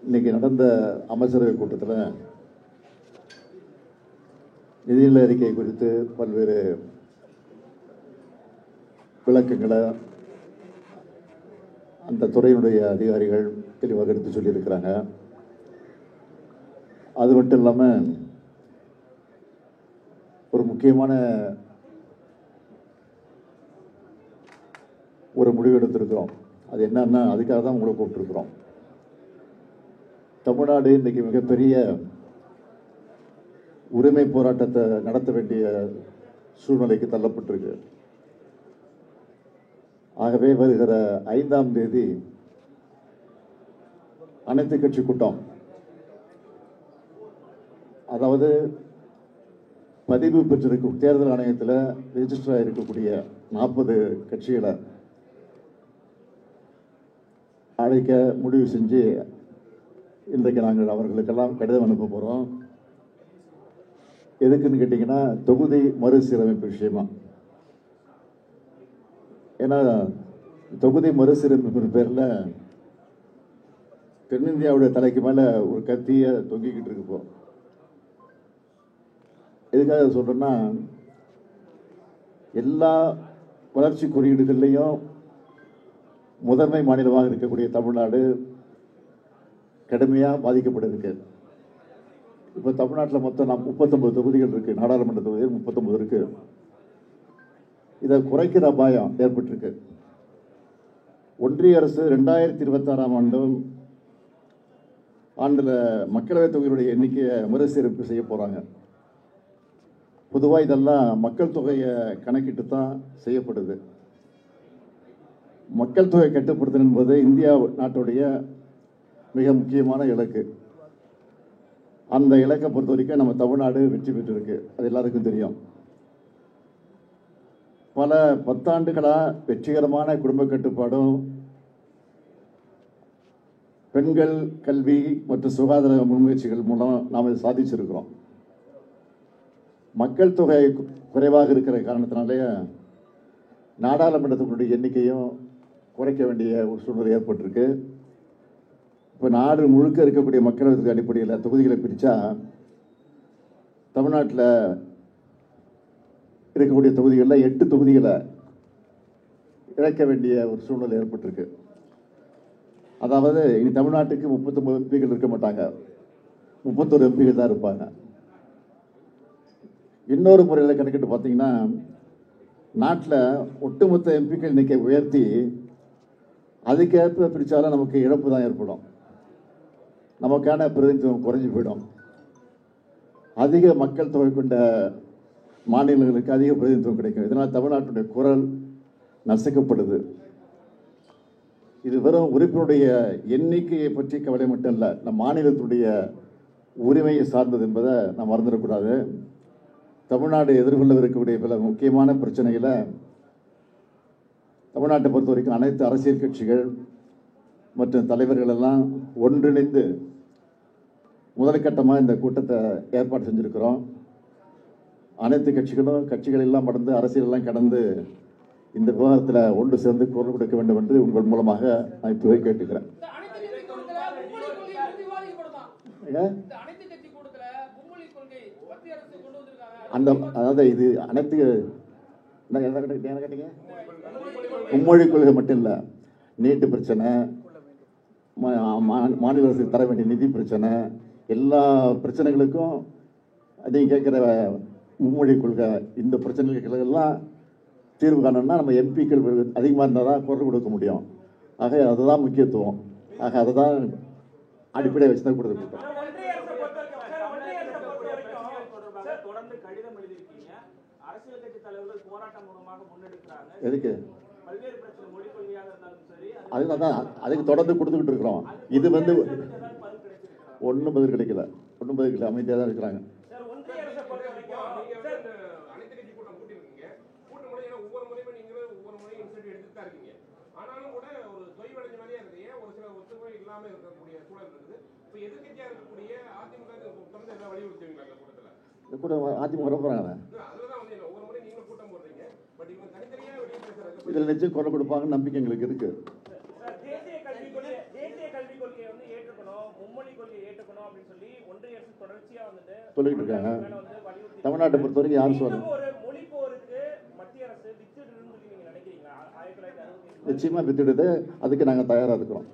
இன்னைக்கு நடந்த அமைச்சரவை கூட்டத்தில் நிதிநிலை அறிக்கை குறித்து பல்வேறு விளக்கங்களை அந்த துறையினுடைய அதிகாரிகள் தெளிவாக எடுத்து சொல்லியிருக்கிறாங்க. அது மட்டும் இல்லாமல் ஒரு முக்கியமான ஒரு முடிவு எடுத்திருக்கிறோம். அது என்னன்னா, அதுக்காக தான் உங்களை கூப்பிட்டுருக்குறோம். தமிழ்நாடு இன்றைக்கி மிகப்பெரிய உரிமை போராட்டத்தை நடத்த வேண்டிய சூழ்நிலைக்கு தள்ளப்பட்டிருக்கு. ஆகவே வருகிற 5ஆம் தேதி அனைத்து கட்சி கூட்டம், அதாவது பதிவு பெற்றிருக்கும் தேர்தல் ஆணையத்தில் ரெஜிஸ்டர் ஆகிருக்கக்கூடிய 40 கட்சிகளை அழைக்க முடிவு செஞ்சு இன்றைக்கு நாங்கள் அவர்களுக்கெல்லாம் கடிதம் அனுப்ப போகிறோம். எதுக்குன்னு கேட்டிங்கன்னா, தொகுதி மறுசீரமைப்பு விஷயமா. ஏன்னா தொகுதி மறுசீரமைப்பு பேரில் தென்னிந்தியாவுடைய தலைக்கு மேலே ஒரு கத்தியை தொங்கிக்கிட்டு இருக்கு. இப்போ எதுக்காக சொல்கிறேன்னா, எல்லா வளர்ச்சி குறியீடுகள்லையும் முதன்மை மாநிலமாக இருக்கக்கூடிய தமிழ்நாடு கடுமையாக பாதிக்கப்பட்டிருக்கு. இப்போ தமிழ்நாட்டில் மொத்தம் 39 தொகுதிகள் இருக்குது. நாடாளுமன்ற தொகுதிகள் 39 இருக்குது. இதை குறைக்கிற அபாயம் ஏற்பட்டிருக்கு. ஒன்றிய அரசு 2026ஆம் ஆண்டில் மக்களவைத் தொகுதியுடைய எண்ணிக்கையை மறுசீரமைப்பு செய்ய போகிறாங்க. பொதுவாக இதெல்லாம் மக்கள் தொகையை கணக்கிட்டு தான் செய்யப்படுது. மக்கள் தொகை கட்டுப்படுத்தல் என்பது இந்தியா நாட்டுடைய மிக முக்கியமான இலக்கு. அந்த இலக்கை பொறுத்த வரைக்கும் நம்ம தமிழ்நாடு வெற்றி பெற்றிருக்கு. அது எல்லாருக்கும் தெரியும். பல பத்தாண்டுகளாக வெற்றிகரமான குடும்ப கட்டுப்பாடும், பெண்கள் கல்வி மற்றும் சுகாதார முன்முயற்சிகள் மூலம் நாம் இதை சாதிச்சிருக்கிறோம். மக்கள் தொகை குறைவாக இருக்கிற காரணத்தினாலே நாடாளுமன்றத்தினுடைய எண்ணிக்கையும் குறைக்க வேண்டிய ஒரு சூழ்நிலை ஏற்பட்டிருக்கு. இப்போ நாடு முழுக்க இருக்கக்கூடிய மக்களவை அடிப்படையில் தொகுதிகளை பிரித்தா தமிழ்நாட்டில் இருக்கக்கூடிய தொகுதிகளில் 8 தொகுதிகளை இழக்க வேண்டிய ஒரு சூழ்நிலை ஏற்பட்டிருக்கு. அதாவது இனி தமிழ்நாட்டுக்கு 39 எம்பிகள் இருக்க மாட்டாங்க, 31 எம்பிகள் தான் இருப்பாங்க. இன்னொரு முறையில் கணக்கிட்டு பார்த்தீங்கன்னா, நாட்டில் ஒட்டுமொத்த எம்பிக்கள் எண்ணிக்கை உயர்த்தி அதுக்கேற்ப பிரித்தாலும் நமக்கு இழப்பு தான் ஏற்படும். நமக்கான பிரதிநிதித்துவம் குறைஞ்சி போயிடும். அதிக மக்கள் தொகை கொண்ட மாநிலங்களுக்கு அதிக பிரதிநிதித்துவம் கிடைக்கும். இதனால் தமிழ்நாட்டுடைய குரல் நசுக்கப்படுது. இது வெறும் உறுப்பினுடைய எண்ணிக்கையை பற்றி கவலை மட்டும் இல்லை, நம் மாநிலத்துடைய உரிமையை சார்ந்தது என்பதை நாம் மறந்துடக்கூடாது. தமிழ்நாடு எதிர்கொள்ளவிருக்கக்கூடிய பல முக்கியமான பிரச்சனைகளை தமிழ்நாட்டை பொறுத்த வரைக்கும் அனைத்து அரசியல் கட்சிகள் மற்றும் தலைவர்கள் எல்லாம் ஒன்றிணைந்து முதற்கட்டமாக இந்த கூட்டத்தை ஏற்பாடு செஞ்சுருக்கிறோம். அனைத்து கட்சிகள் எல்லாம் கடந்து, அரசியல் எல்லாம் கடந்து இந்த விவகாரத்தில் ஒன்று சேர்ந்து குரல் கொடுக்க வேண்டும் என்று உங்கள் மூலமாக நான் இப்போவே கேட்டுக்கிறேன். அதாவது இது அனைத்து என்ன கேட்டீங்க, மும்மொழி கொள்கை மட்டும் இல்லை, நீட்டு பிரச்சனை, மாநில அரசு தர வேண்டிய நிதி பிரச்சனை, எல்லா பிரச்சனைகளுக்கும் நீங்கள் கேட்குற மும்மொழி கொள்கை, இந்த பிரச்சனைகளுக்கெல்லாம் தீர்வு காணணும்னா நம்ம எம்பிக்கள் அதிகமாக இருந்தால் தான் குரல் கொடுக்க முடியும். ஆக அதுதான் முக்கியத்துவம். ஆக அதை தான் அடிப்படையை வச்சு தான் கொடுத்துருக்கோம். எதுக்கு? அதுக்கு தொடர்ந்து கொடுத்துக்கிட்டு இருக்கிறோம். இது ஒன்றும் பதில் கிடைக்கல, அமைதியாக தான் இருக்கிறாங்க. கூட அதிமுக வர போறாங்க. இதில் நிச்சயம் குரல் கொடுப்பாங்கன்னு நம்பிக்கை எங்களுக்கு இருக்கு. சொல்லிட்டு இருக்காங்க. தமிழ்நாட்டை பொறுத்த வரைக்கும் யாரும் சொல்ல நிச்சயமா வித்துடுது. அதுக்கு நாங்கள் தயாராக இருக்கிறோம்.